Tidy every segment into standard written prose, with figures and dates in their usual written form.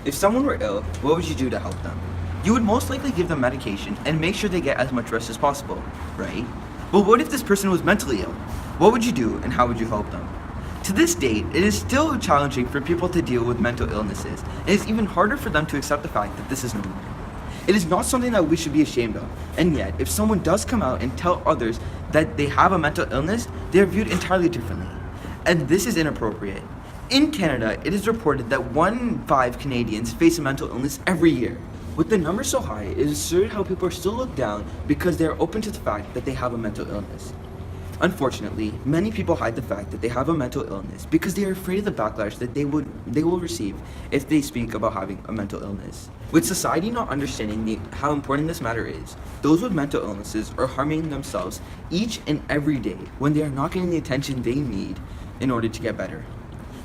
If someone were ill, what would you do to help them? You would most likely give them medication and make sure they get as much rest as possible, right? But what if this person was mentally ill? What would you do and how would you help them? To this date, it is still challenging for people to deal with mental illnesses, and it's even harder for them to accept the fact that this is normal. It is not something that we should be ashamed of, and yet, if someone does come out and tell others that they have a mental illness, they are viewed entirely differently. And this is inappropriate. In Canada, it is reported that 1 in 5 Canadians face a mental illness every year. With the numbers so high, it is absurd how people are still looked down because they are open to the fact that they have a mental illness. Unfortunately, many people hide the fact that they have a mental illness because they are afraid of the backlash that they will receive if they speak about having a mental illness. With society not understanding how important this matter is, those with mental illnesses are harming themselves each and every day when they are not getting the attention they need in order to get better.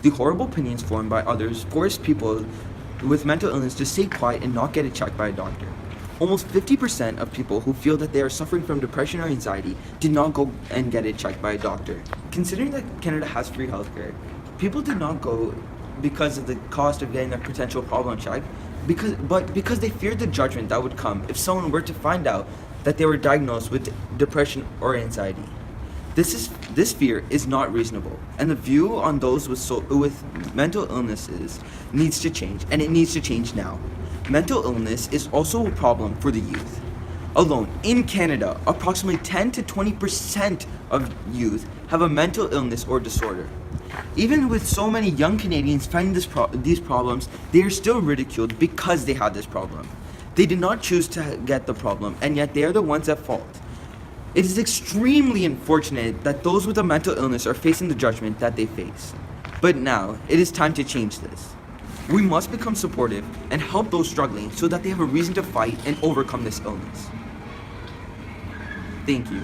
The horrible opinions formed by others force people with mental illness to stay quiet and not get it checked by a doctor. Almost 50% of people who feel that they are suffering from depression or anxiety did not go and get it checked by a doctor. Considering that Canada has free healthcare, people did not go because of the cost of getting their potential problem checked, but because they feared the judgment that would come if someone were to find out that they were diagnosed with depression or anxiety. This fear is not reasonable, and the view on those with mental illnesses needs to change, and it needs to change now. Mental illness is also a problem for the youth. Alone, in Canada, approximately 10 to 20% of youth have a mental illness or disorder. Even with so many young Canadians finding these problems, they are still ridiculed because they had this problem. They did not choose to get the problem, and yet they are the ones at fault. It is extremely unfortunate that those with a mental illness are facing the judgment that they face. But now, it is time to change this. We must become supportive and help those struggling so that they have a reason to fight and overcome this illness. Thank you.